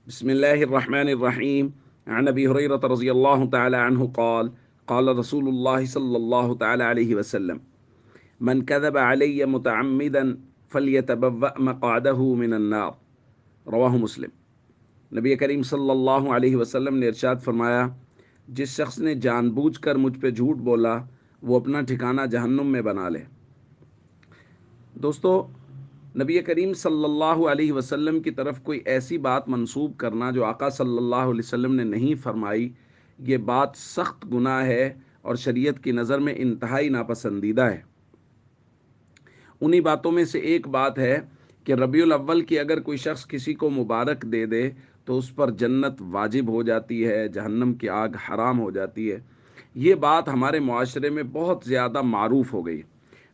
بسم الله الرحمن الرحيم. عن أبي هريرة رضي الله تعالى عنه قال قال رسول الله صلى الله تعالى عليه وسلم من كذب علي متعمدا فليتبوأ مقعده من النار. رواہ مسلم۔ نبی کریم صلی اللہ علیہ وسلم نے ارشاد فرمایا، جس شخص نے جان بوجھ کر مجھ پہ جھوٹ بولا وہ اپنا ٹھکانہ جہنم میں بنا لے۔ دوستو، نبی کریم صلی اللہ علیہ وسلم کی طرف کوئی ایسی بات منسوب کرنا جو آقا صلی اللہ علیہ وسلم نے نہیں فرمائی، یہ بات سخت گناہ ہے اور شریعت کی نظر میں انتہائی ناپسندیدہ ہے۔ انہی باتوں میں سے ایک بات ہے کہ ربیع الاول کی اگر کوئی شخص کسی کو مبارک دے دے تو اس پر جنت واجب ہو جاتی ہے، جہنم کی آگ حرام ہو جاتی ہے۔ یہ بات ہمارے معاشرے میں بہت زیادہ معروف ہو گئی،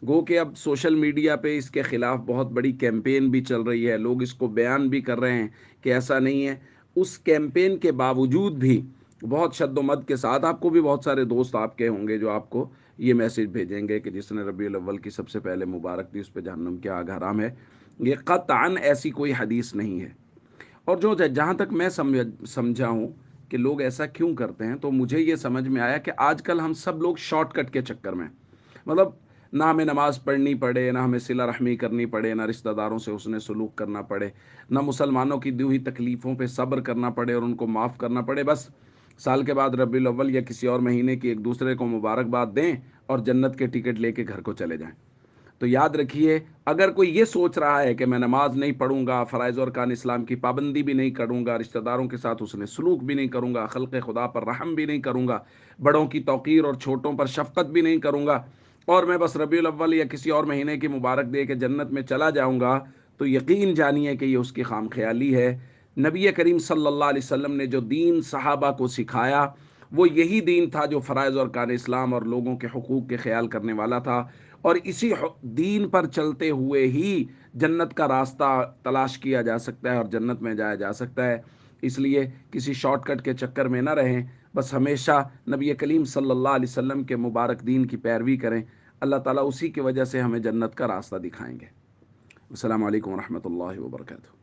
گو کہ اب سوشل میڈیا پہ اس کے خلاف بہت بڑی کیمپین بھی چل رہی ہے، لوگ اس کو بیان بھی کر رہے ہیں کہ ایسا نہیں ہے۔ اس کیمپین کے باوجود بھی بہت شد و مد کے ساتھ آپ کو بھی بہت سارے دوست آپ کے ہوں گے جو آپ کو یہ میسج بھیجیں گے کہ جس نے ربیع الاول کی سب سے پہلے مبارک دی اس پہ جہنم کی آگ حرام ہے۔ یہ قطعاً ایسی کوئی حدیث نہیں ہے۔ اور جہاں تک میں سمجھا ہوں کہ لوگ ایسا کیوں کرتے ہیں، تو مجھے یہ سمجھ میں آیا کہ آج کل ہم سب لوگ شارٹ کٹ کے چکر میں، مطلب نہ ہمیں نماز پڑھنی پڑے، نہ ہمیں صلہ رحمی کرنی پڑے، نہ رشتہ داروں سے حسن سلوک کرنا پڑے، نہ مسلمانوں کی دی ہوئی تکلیفوں پہ صبر کرنا پڑے اور ان کو معاف کرنا پڑے، بس سال کے بعد ربیع الاول یا کسی اور مہینے کی ایک دوسرے کو مبارکباد دیں اور جنت کے ٹکٹ لے کے گھر کو چلے جائیں۔ تو یاد رکھیے، اگر کوئی یہ سوچ رہا ہے کہ میں نماز نہیں پڑھوں گا، فرائض اور ارکان اسلام کی پابندی بھی نہیں کروں گا، رشتہ داروں کے ساتھ حسن سلوک بھی نہیں کروں گا، خلق خدا پر رحم بھی نہیں کروں گا، بڑوں کی توقیر اور چھوٹوں پر شفقت بھی نہیں کروں گا، اور میں بس ربیع الاول یا کسی اور مہینے کی مبارک دے کے جنت میں چلا جاؤں گا، تو یقین جانیے کہ یہ اس کی خام خیالی ہے۔ نبی کریم صلی اللہ علیہ وسلم نے جو دین صحابہ کو سکھایا وہ یہی دین تھا جو فرائض اور ارکان اسلام اور لوگوں کے حقوق کے خیال کرنے والا تھا، اور اسی دین پر چلتے ہوئے ہی جنت کا راستہ تلاش کیا جا سکتا ہے اور جنت میں جایا جا سکتا ہے۔ اس لیے کسی شارٹ کٹ کے چکر میں نہ رہیں، بس ہمیشہ نبی کریم صلی اللہ علیہ وسلم کے مبارک دین کی پیروی کریں۔ اللہ تعالیٰ اسی کی وجہ سے ہمیں جنت کا راستہ دکھائیں گے۔ السلام علیکم ورحمۃ اللہ وبرکاتہ۔